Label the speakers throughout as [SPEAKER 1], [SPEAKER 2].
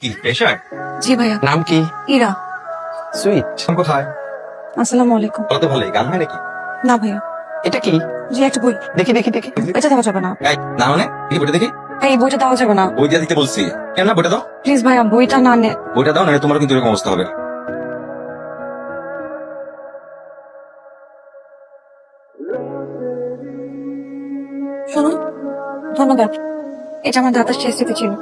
[SPEAKER 1] কি প্রেশার?
[SPEAKER 2] জি ভাইয়া।
[SPEAKER 3] নাম কি?
[SPEAKER 2] ইরা।
[SPEAKER 3] সুইট।
[SPEAKER 1] কোথায়?
[SPEAKER 2] আসসালামু আলাইকুম।
[SPEAKER 1] কত ভালো গান হয় নাকি?
[SPEAKER 2] না ভাইয়া।
[SPEAKER 3] এটা কি?
[SPEAKER 2] জি একটা বই।
[SPEAKER 3] দেখি দেখি দেখি।
[SPEAKER 2] এটা দেওয়া যাবে না।
[SPEAKER 1] এই, না মানে কি বইটা দেখি?
[SPEAKER 2] এই বইটা দেওয়া যাবে না।
[SPEAKER 1] বই দিয়ে দিতে বলছি। কেন না বইটা দাও?
[SPEAKER 2] প্লিজ ভাইয়া বইটা না নে।
[SPEAKER 1] বইটা দাও, না তোমার কিন্তু এরকম অবস্থা হবে।
[SPEAKER 2] শুনুন, ধন্যবাদ। এটা আমার দাদার শেষ স্মৃতি ছিল।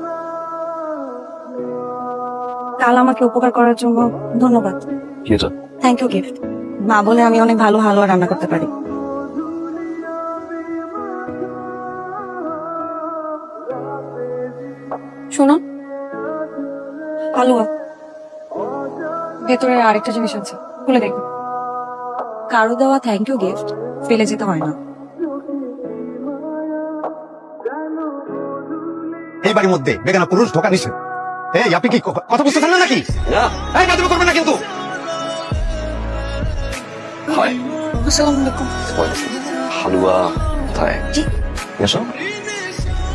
[SPEAKER 2] কাল আমাকে উপকার করার জন্য ধন্যবাদ।
[SPEAKER 3] কি এটা?
[SPEAKER 2] Thank you gift. মা বলে আমি অনেক ভালো হালুয়া রান্না করতে পারি। শুনুন, হালুয়া ভেতরে আরেকটা জিনিস আছে, খুলে দেখুন। কারো দেওয়া থ্যাংক ইউ গিফট ফেলে যেতে হয় না।
[SPEAKER 4] এই বাড়ির মধ্যে বেগানা পুরুষ ঢোকা নিষেধ। এই আপনি কি কথা বুঝতেছেন না নাকি? এই বাদুমি করবেন না কিন্তু।
[SPEAKER 3] হাই।
[SPEAKER 2] আসসালামু আলাইকুম।
[SPEAKER 3] হালুয়া কোথায়?
[SPEAKER 2] জি।
[SPEAKER 3] এসো।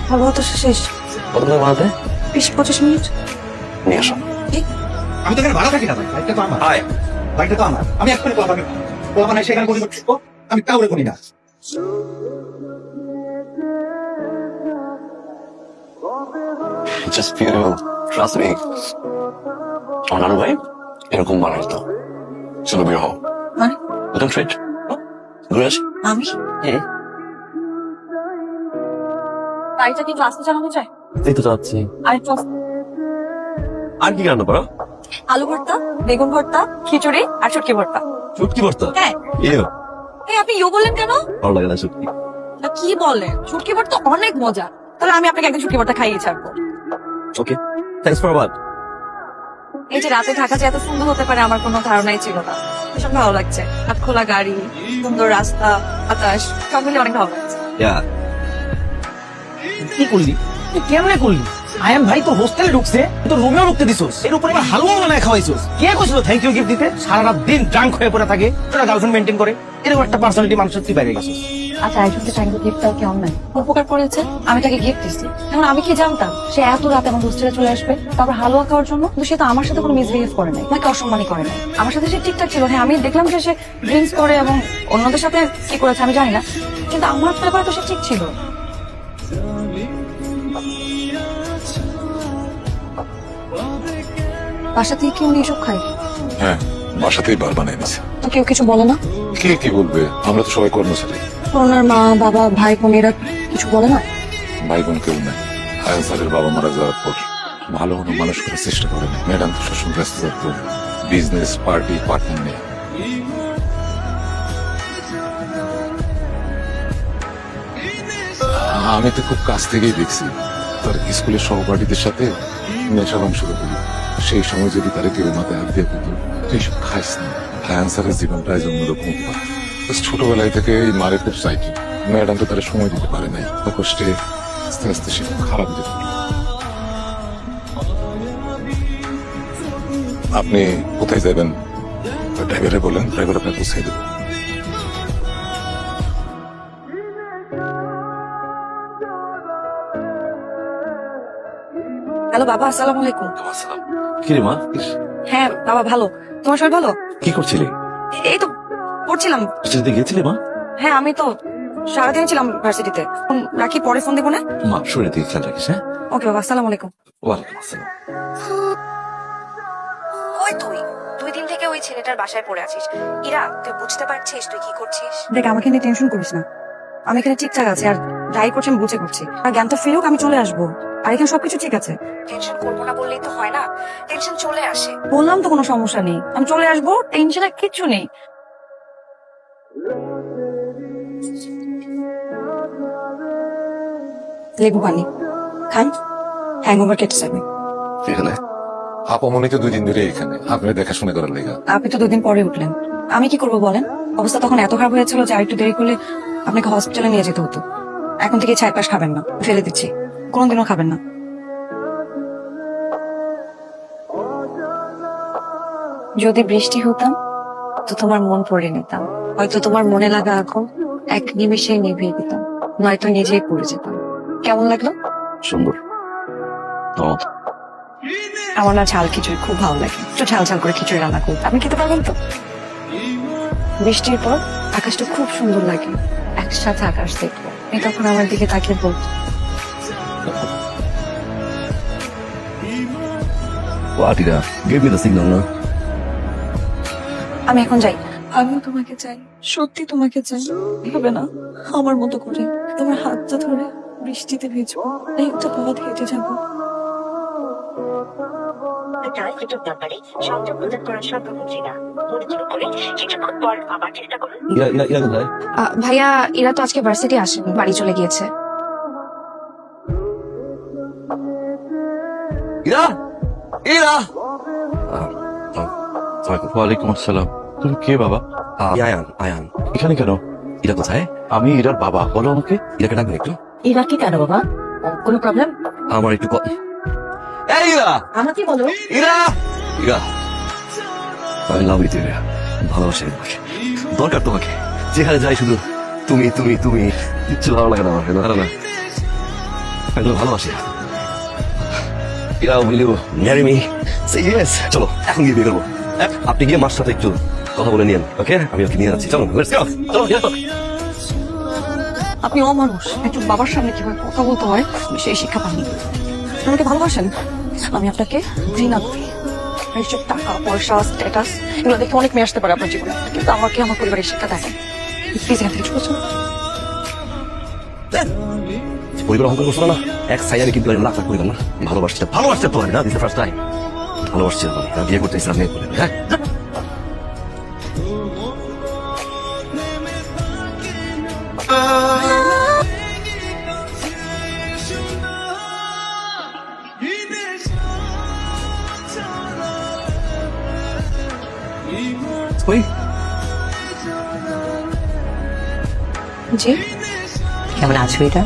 [SPEAKER 2] হালুয়া তো শেষ।
[SPEAKER 3] কতক্ষণ বানাতে?
[SPEAKER 2] 20-25 মিনিট।
[SPEAKER 3] নিয়ে এসো।
[SPEAKER 2] জি।
[SPEAKER 4] আমি তো এখানে ভাড়া থাকি না ভাই, বাইকটা তো আমার।
[SPEAKER 1] হাই।
[SPEAKER 4] বাইকটা তো আমার। আমি এক্ষুনি পোলাপানে সেখানে করি করবো, আমি কাউরে করি না।
[SPEAKER 3] Just beautiful. Trust me. Honour ভাই এরকম বানাই তো। চলো বের হও।
[SPEAKER 2] মানে
[SPEAKER 3] ওটা ট্রেড। ঘুরে আসি।
[SPEAKER 2] আমি গাড়িটা কি ক্লাসে চালানো যায়?
[SPEAKER 3] এই তো যাচ্ছি।
[SPEAKER 2] আর
[SPEAKER 3] আর কি রান্না করো?
[SPEAKER 2] আলু ভর্তা, বেগুন ভর্তা, খিচুড়ি আর শুটকি ভর্তা।
[SPEAKER 3] শুটকি ভর্তা?
[SPEAKER 2] হ্যাঁ।
[SPEAKER 3] ইয়ে
[SPEAKER 2] এই আপনি ইউ বললেন কেন?
[SPEAKER 3] ভালো লাগে না শুটকি।
[SPEAKER 2] না, কি বলেন? শুটকি ভর্তা অনেক মজা। তাহলে আমি আপনাকে একদিন শুটকি ভর্তা খাইয়ে ছাড়বো।
[SPEAKER 3] ওকে, থ্যাঙ্কস ফর হোয়াট?
[SPEAKER 2] এই যে রাতে ঢাকা যে এত সুন্দর হতে পারে আমার কোনো ধারণাই ছিল না। ভীষণ ভালো লাগছে। হাত খোলা গাড়ি, সুন্দর রাস্তা, বাতাস, সব মিলে অনেক ভালো লাগছে।
[SPEAKER 5] কি করলি? তুই কেমনে করলি? আয়ান ভাই তো হোস্টেলে ঢুকছে, তুই তো রুমেও ঢুকতে দিছোস, এর উপরে আবার হালুয়া বানায় খাওয়াইছোস। কে কইছিল থ্যাংক ইউ গিফট দিতে? সারা রাত দিন ড্রাঙ্ক হয়ে পড়ে থাকে, তোরা গার্লফ্রেন্ড মেনটেন করে, এরকম একটা পার্সোনালিটি মানুষের তুই বাইরে গেছিস।
[SPEAKER 2] আচ্ছা, একজনকে থ্যাংক ইউ গিফট দাও কেমন নাই? উপকার করেছে, আমি তাকে গিফট দিচ্ছি। এখন আমি কি জানতাম সে এত রাতে আমার হোস্টেলে চলে আসবে, তারপর হালুয়া খাওয়ার জন্য? কিন্তু সে তো আমার সাথে কোনো মিসবিহেভ করে নাই, আমাকে অসম্মানই করে নাই। আমার সাথে সে ঠিকঠাক ছিল। হ্যাঁ, আমি দেখলাম যে সে ড্রিঙ্কস করে এবং অন্যদের সাথে কি করেছে আমি জানি না, কিন্তু আমার ব্যাপারে তো সে ঠিক ছিল। বাসা থেকে কি উনি এসব খায়?
[SPEAKER 6] হ্যাঁ, বাসাতেই বার বানিয়ে নিছে।
[SPEAKER 2] তো কেউ কিছু বলে না?
[SPEAKER 6] কে কি বলবে? আমরা তো সবাই কর্মচারী।
[SPEAKER 2] ওনার মা বাবা ভাই বোন এরা কিছু বলে না?
[SPEAKER 6] ভাই বোন কেউ নাই। আয়ান স্যারের বাবা মারা যাওয়ার পর ভালো কোনো মানুষ করার চেষ্টা করেন। ম্যাডাম তো সবসময় ব্যস্ত থাকতো বিজনেস, পার্টি, পার্টনার নিয়ে। আমি তো খুব কাছ থেকেই দেখছি তার স্কুলের সহপাঠীদের সাথে নেশা ভাঙ শুরু করি। সেই সময় যদি তারা কেউ মাথায় হাত দিয়ে দিত, এইসব খাইস না। আয়ান স্যারের জীবনটা আজ অন্যরকম হতে পারে। ছোটবেলায় থেকে এই মারে খুব চাইতো। ম্যাডাম তো তারা সময় দিতে পারে নাই। কষ্টে আস্তে আস্তে সে খুব খারাপ যেত। আপনি কোথায় যাবেন ড্রাইভারে বলেন, ড্রাইভার আপনাকে পৌঁছাই দেবেন।
[SPEAKER 2] হ্যালো বাবা, আসসালামু আলাইকুম।
[SPEAKER 3] কি রে মা?
[SPEAKER 2] হ্যাঁ বাবা, ভালো। তোমার সবাই ভালো?
[SPEAKER 3] কি করছিলি?
[SPEAKER 2] এই তো পড়ছিলাম।
[SPEAKER 3] ভার্সিটিতে গেছিলি মা?
[SPEAKER 2] হ্যাঁ, আমি তো সারাদিন ছিলাম ভার্সিটিতে। রাখি, পরে ফোন দেবো না?
[SPEAKER 3] মা শরীরের দিকে খেয়াল রাখিস। হ্যাঁ,
[SPEAKER 2] ওকে বাবা, আসসালামু আলাইকুম।
[SPEAKER 3] ওয়ালাইকুম আসসালাম।
[SPEAKER 7] ওই তুই 2 দিন থেকে ওই ছেলেটার বাসায় পড়ে আছিস। ইরা, তুই বুঝতে পারছিস তুই কি করছিস?
[SPEAKER 2] দেখ, আমাকে নিয়ে টেনশন করিস না। আমি এখানে ঠিকঠাক আছি, আর যাই করছি আমি বুঝে করছি। আর জ্ঞান তো ফিরুক, আমি চলে আসবো। আর এখানে সবকিছু ঠিক আছে।
[SPEAKER 7] টেনশন করবো না বললেই তো হয় না, টেনশন চলে আসে।
[SPEAKER 2] বললাম তো কোনো সমস্যা নেই, আমি চলে আসবো, টেনশনের কিচ্ছু নেই। লেবু পানি খান, হ্যাংওভার কেটে যাবে।
[SPEAKER 3] এখানে
[SPEAKER 6] আপামনি তো 2 দিন ধরে এখানে আপনার দেখাশোনা করার লেগা।
[SPEAKER 2] আপনি তো 2 দিন পরে উঠলেন, আমি কি করবো বলেন? অবস্থা তখন এত খারাপ হয়েছিল যে আরেকটু দেরি করলে আপনাকে হসপিটালে নিয়ে যেতে হতো। এখন থেকে ছাই পাশ খাবেন না, ফেলে দিচ্ছি, কোনোদিনও খাবেন না। যদি বৃষ্টি হতাম তো তোমার মন পড়ে নিতাম, হয়তো তোমার মনে লাগা আগুন এক নিমেষেই নিভিয়ে দিতাম, নয়তো নিজেই পড়ে যেতাম। কেমন লাগলো?
[SPEAKER 3] সুন্দর। ধন্যবাদ।
[SPEAKER 2] আমার না ঝাল খিচুড়ি খুব ভালো লাগে, একটু ঝাল ঝাল করে খিচুড়ি রান্না করতে আপনি খেতে পারবেন তো? বৃষ্টির পর আকাশটা খুব সুন্দর লাগে, একসাথে আকাশ দেখবো। এই তখন আমার দিকে তাকিয়ে বলতো,
[SPEAKER 3] Atira, give me the signal, no?
[SPEAKER 2] আমি এখন যাই। আমিও তোমাকে চাই, সত্যি তোমাকে চাই। হবে না আমার মতো করে তোমার হাতটা ধরে বৃষ্টিতে ভিজবো, একটা পথ হেঁটে যাবো।
[SPEAKER 8] ডায়াল নাম্বারে সংযোগ প্রদান করা সম্ভব হচ্ছে না। মনোযোগ করে কিছুক্ষণ পর আবার চেষ্টা করুন।
[SPEAKER 3] ইরা কোথায়?
[SPEAKER 7] ভাইয়া ইরা তো আজকে ভার্সিটি আসেনি, বাড়ি চলে গিয়েছে।
[SPEAKER 3] ইরা! ইরা! ওয়ালাইকুম আসসালাম। তুমি কে বাবা? আয়ান। এখানে কেন? ইরা কোথায়? আমি ইরার বাবা। বলো আমাকে। ইরাকে ডাকবেন একটু।
[SPEAKER 8] ইরা কি কেন বাবা? কোনো প্রবলেম?
[SPEAKER 3] আমার একটু এই ইরা!
[SPEAKER 8] আমাকে বলো।
[SPEAKER 3] ইরা! ইরা! আমি লাভ ইউ ইরা। ভালোবাসি তোমাকে। দরকার তোমাকে। যেখানে যাই শুধু তুমি তুমি তুমি। কিচ্ছু ভালো লাগে না আমার। না আমি তোমাকে ভালোবাসি। Ira, will you marry me? Say yes. চলো এখন গিয়ে বিয়ে করবো। আপনি গিয়ে মার সাথে একটু কথা বলে নিন, ওকে? আমি ওকে নিয়ে যাচ্ছি। চলো, লেটস গো। চলো, চলো।
[SPEAKER 2] আপনি অমানুষ, একজন বাবার সামনে কিভাবে কথা বলতে হয় আমি সেই শিক্ষা পাইনি। আমাকে ভালোবাসেন, আমি আপনাকে ঘৃণা করি। এইসব টাকা পয়সা স্ট্যাটাস এগুলো দেখে অনেক মেয়ে আসতে পারে আপনার জীবনে, কিন্তু আমাকে আমার পরিবারের শিক্ষা দেখেন। প্লিজ এখান থেকে চলে
[SPEAKER 3] পরিবার অহংকার করছো না? এক সাইয়ারে কিন্তু লাখ লাখ পরিবার না। ভালোবাসতে তো না, দিস ফার্স্ট টাইম। ভালোবাসছি আমি, বিয়ে করতে ইসলাম মেয়ে করে, হ্যাঁ? ওই
[SPEAKER 2] জি
[SPEAKER 8] কেমন আছো এটা?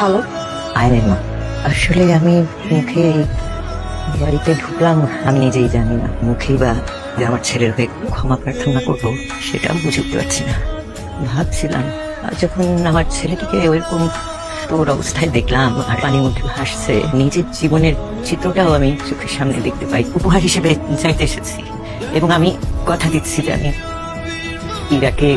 [SPEAKER 2] ভালো।
[SPEAKER 8] আয়নের মা, আসলে আমি মুখে এই বাড়িতে ঢুকলাম আমি নিজেই জানি না মুখেই বা যে আমার ছেলের হয়ে ক্ষমা প্রার্থনা করবো সেটাও বুঝে উঠতে পারছি না। ভাবছিলাম যখন আমার ছেলেটিকে ওইরকম তোর অবস্থায় দেখলাম আর পানির মধ্যে ভাসছে, নিজের জীবনের চিত্রটাও আমি চোখের সামনে দেখতে পাই। উপহার হিসেবে চাইতে এসেছি এবং আমি কথা দিচ্ছি যে আমি ইরাকে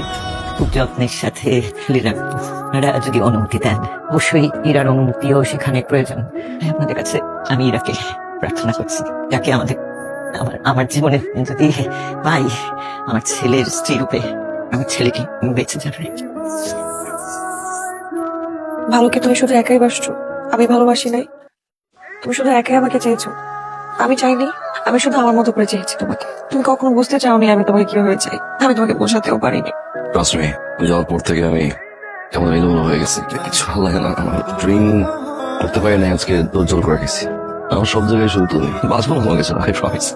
[SPEAKER 8] খুব যত্নের সাথে ফেলে রাখবো। আপনারা যদি অনুমতি দেন, অবশ্যই ইরার অনুমতিও সেখানে প্রয়োজন। আপনাদের কাছে আমি ইরাকে প্রার্থনা করছি, যাকে আমার জীবনে যদি পাই, আমার ছেলের স্ত্রী রূপে আমার ছেলেকে বেঁচে যাবে।
[SPEAKER 2] ভালোকে তুমি শুধু একাই বাসছো, আমি ভালোবাসি নাই। তুমি শুধু একাই আমাকে চেয়েছো, আমি চাইনি। আমি শুধু আমার মতো করে চেয়েছি তোমাকে। তুমি কখনো বুঝতে চাওনি আমি তোমাকে কিভাবে চাই। আমি তোমাকে বোঝাতেও পারিনি।
[SPEAKER 3] ট্রাস্ট মি, যাওয়ার পর থেকে আমি কেমন এলোমেলো হয়ে গেছি। কিছু ভালো লাগে না। আমার ড্রিম করতে পারি না, আজকে দৌড় করে গেছি। আমার সব জায়গায় শুধু তুমি। বাঁচবো না তোমার কাছে, আই প্রমিস।